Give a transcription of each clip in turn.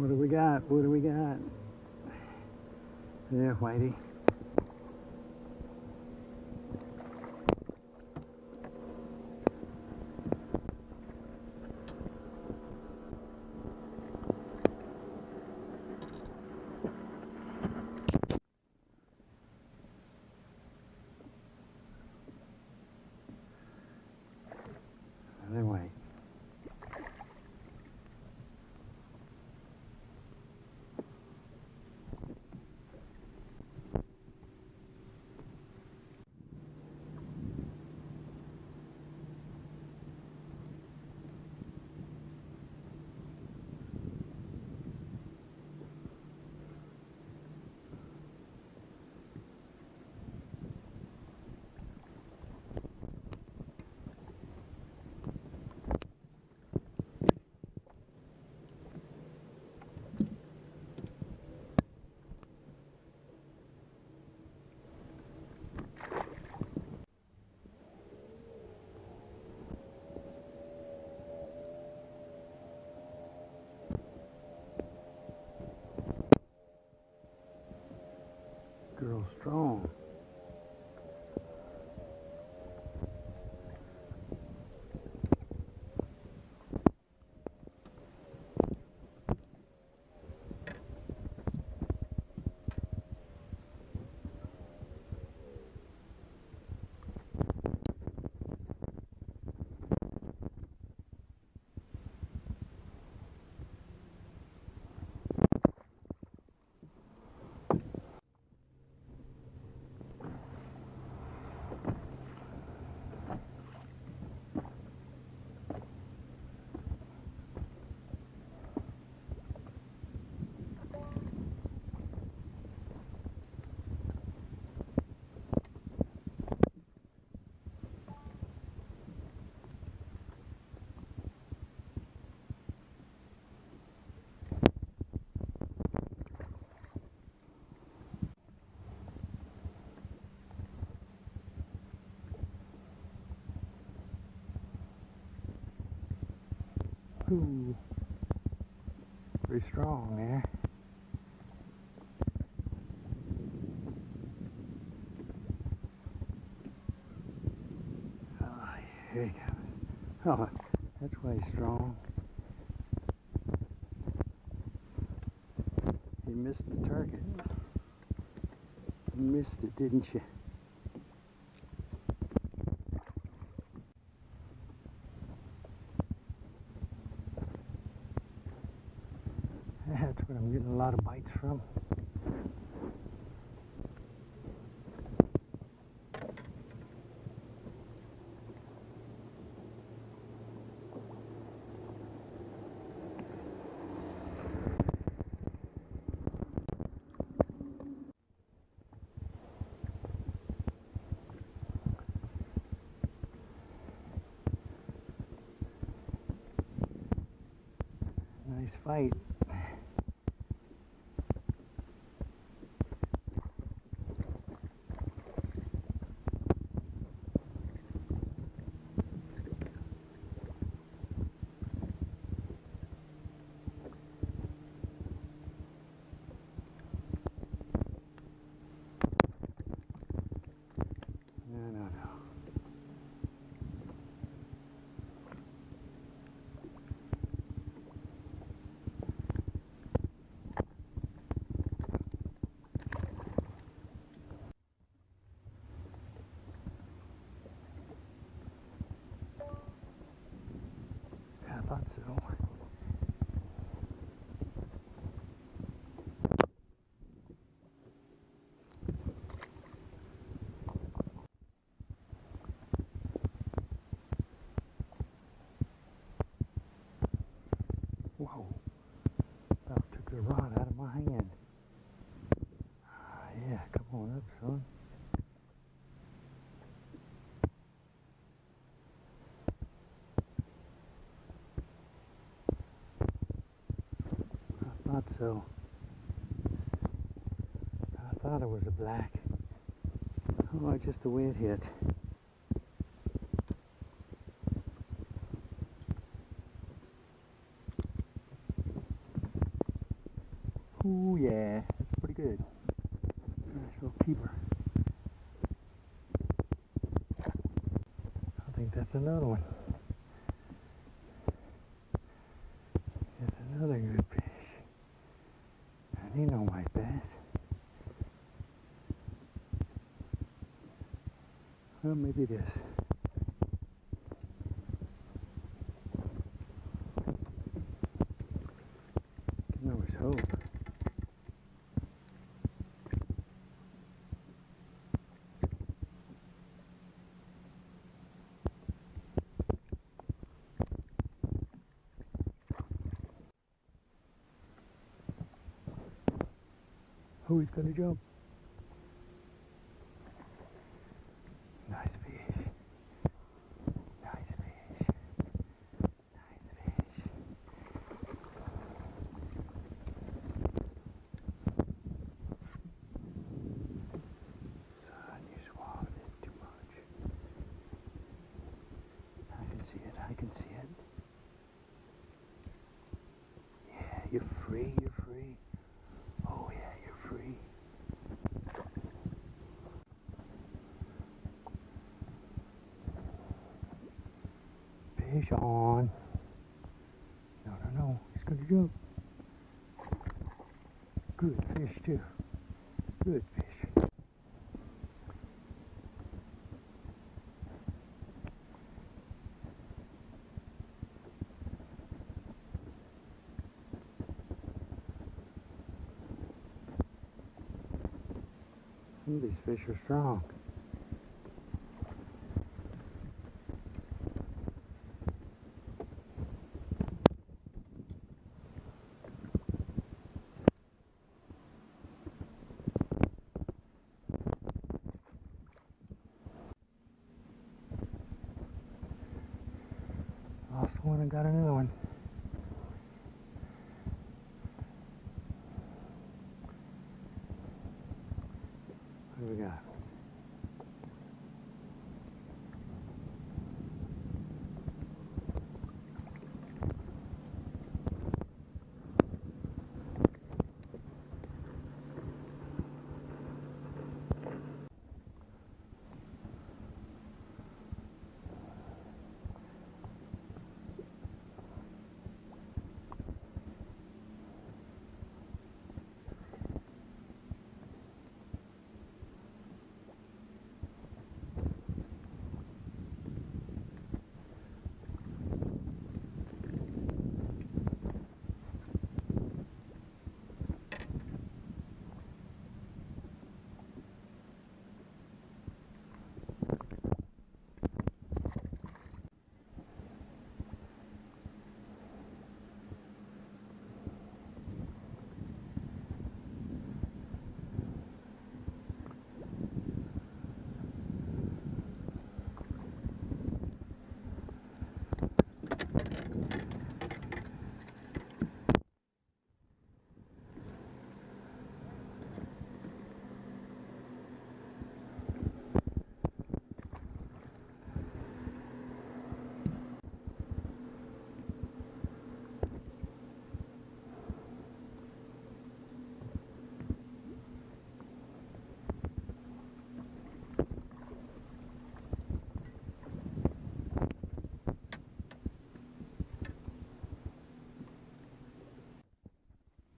What do we got? What do we got? There, Whitey. Other way. Girl strong. Ooh, pretty strong there. Oh, here he goes. Oh, that's way strong. You missed the target. You missed it, didn't you? That's what I'm getting a lot of bites from. Nice fight. No. I thought so. Whoa. About took the rod out of my hand. Yeah, come on up, son. I thought so. I thought it was a black. Oh, just the way it hit. Ooh, yeah, that's pretty good. Nice little keeper. I think that's another one. That's another good fish. I need no white bass. Well, maybe it is. Can always hope. Oh, he's gonna jump. Nice fish. Nice fish. Nice fish. Son, you swallowed it too much. I can see it. I can see it. Yeah, you're free. You're free. Oh yeah, you're free. Fish on. No, no, no. He's gonna jump. Good fish too. Good fish. Some of these fish are strong. Lost one and got another one. What do we got?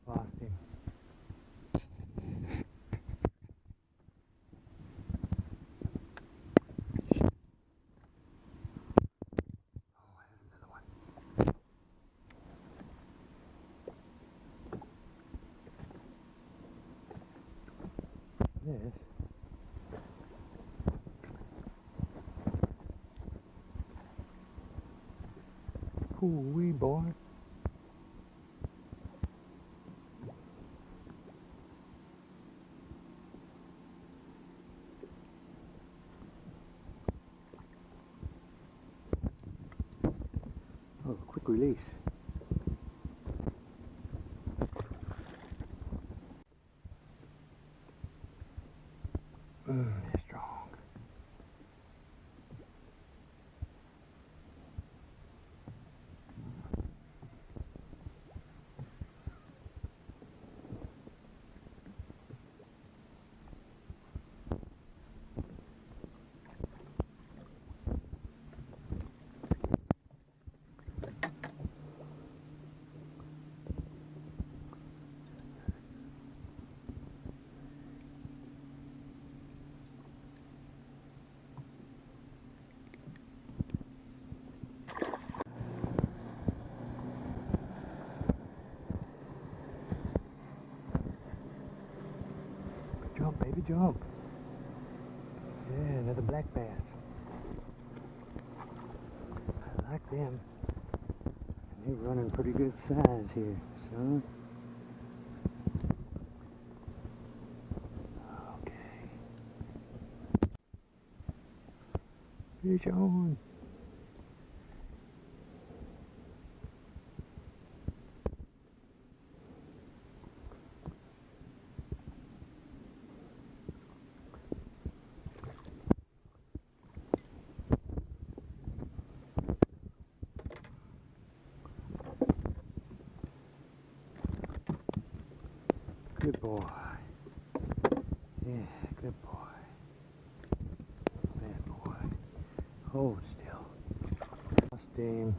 Lost him. Oh, I have another one. This. Ooh-wee, boy. Oh, quick release. They're strong. Good job. Yeah, another black bass. I like them. And they're running pretty good size here, son. Okay. Fish on. Good boy. Yeah, good boy. Bad boy. Hold still. Lost him.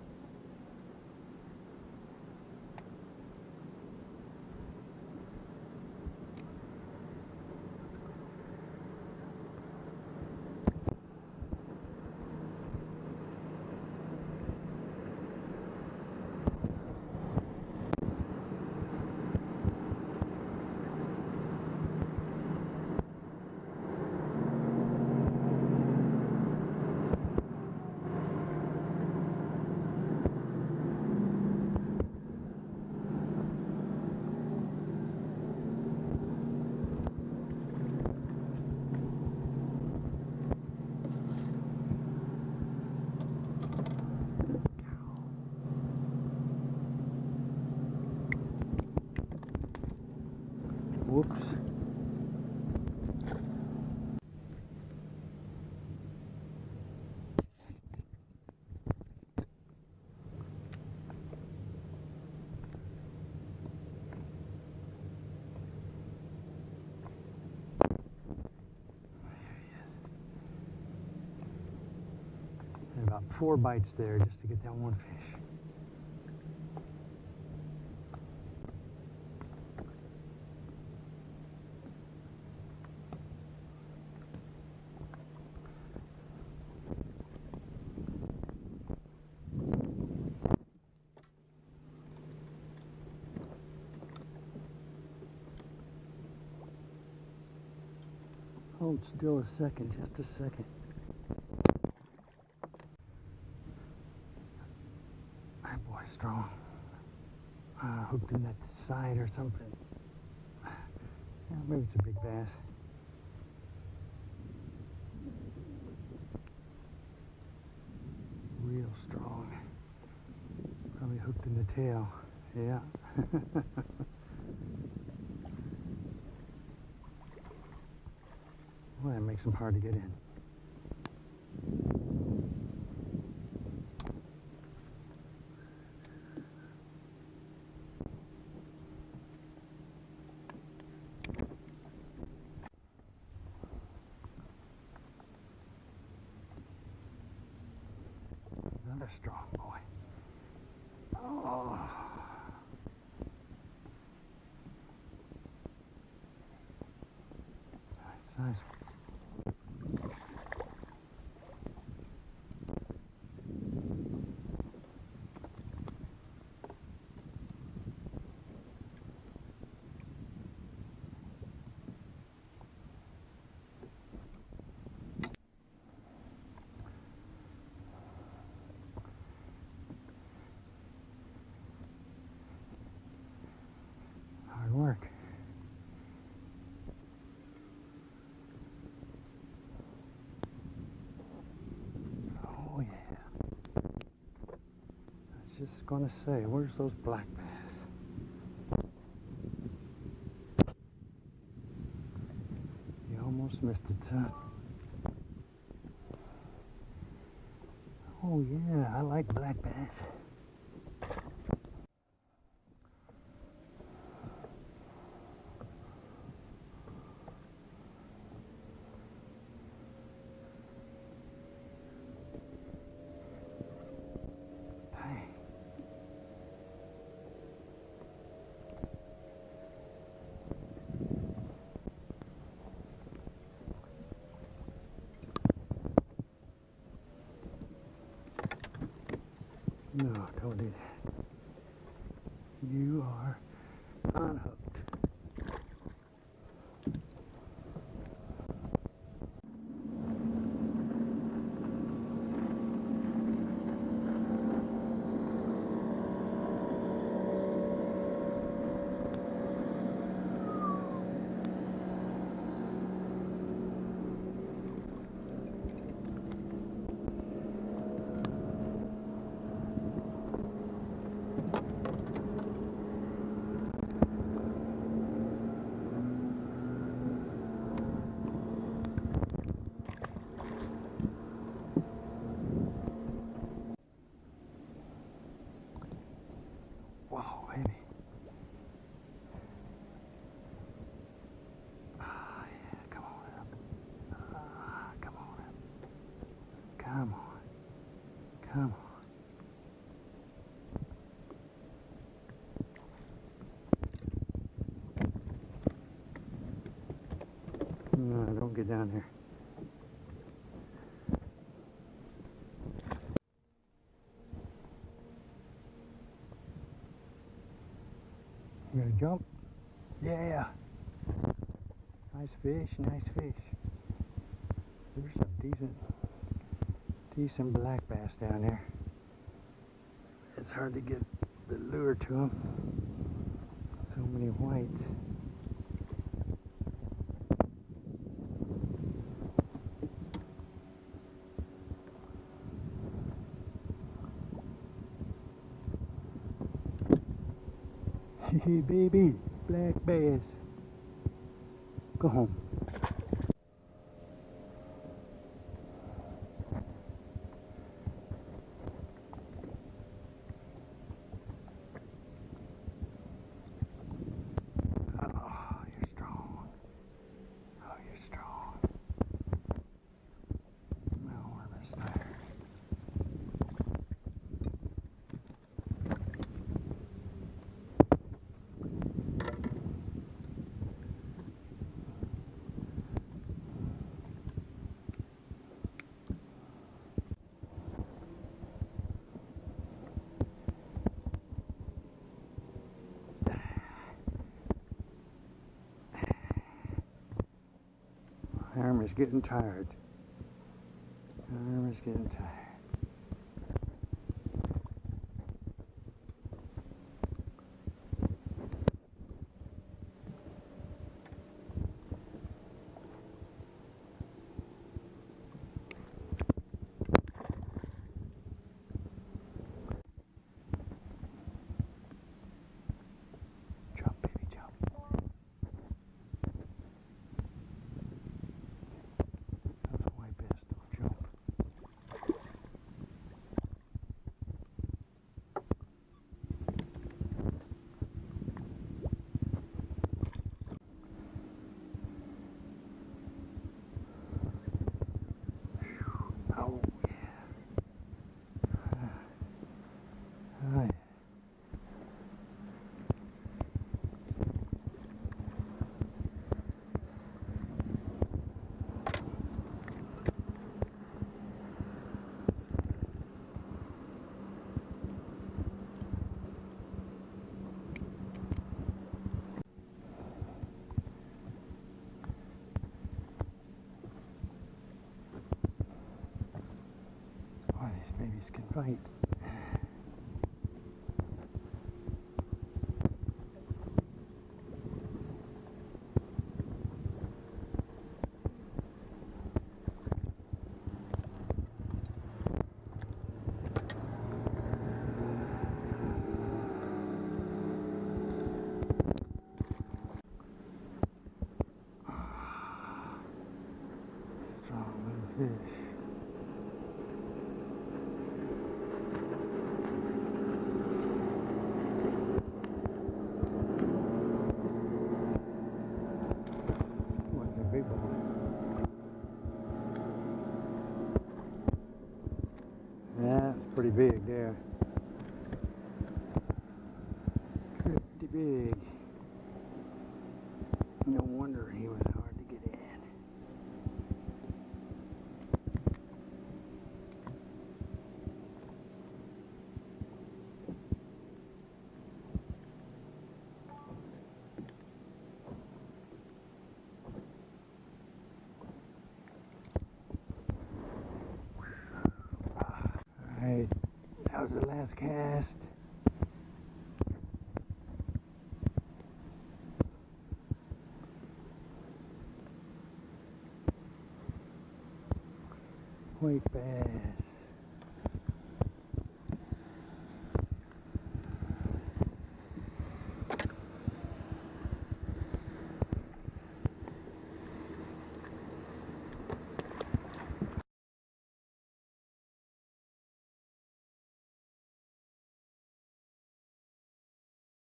Whoops. And about 4 bites there just to get that one fish. Hold still a second, just a second. That boy's strong. Hooked in that side or something. Yeah, maybe it's a big bass. Real strong. Probably hooked in the tail. Yeah. Well, that makes them hard to get in. Another strong boy. Oh. Nice size. Hard work. Oh yeah. I was just gonna say, where's those black bass? You almost missed it, son. Oh yeah, I like black bass. Dang. No, don't do that. You are unhooked. down there. You gonna jump? Yeah. Nice fish, nice fish. There's some decent black bass down there. It's hard to get the lure to them. So many whites. Hey baby, black bass. Go home. Oh, you're strong. Oh, you're strong. Now we're this tired. Arm is getting tired. Arm is getting tired. Jump, baby, jump. That's a white bass, don't jump. Oh, yeah. Hi. Oh, these babies can fight. Strong little fish. What's a big one? Yeah, it's pretty big there. Pretty big. No wonder he was hard to get in. Alright, that was the last cast. White bass.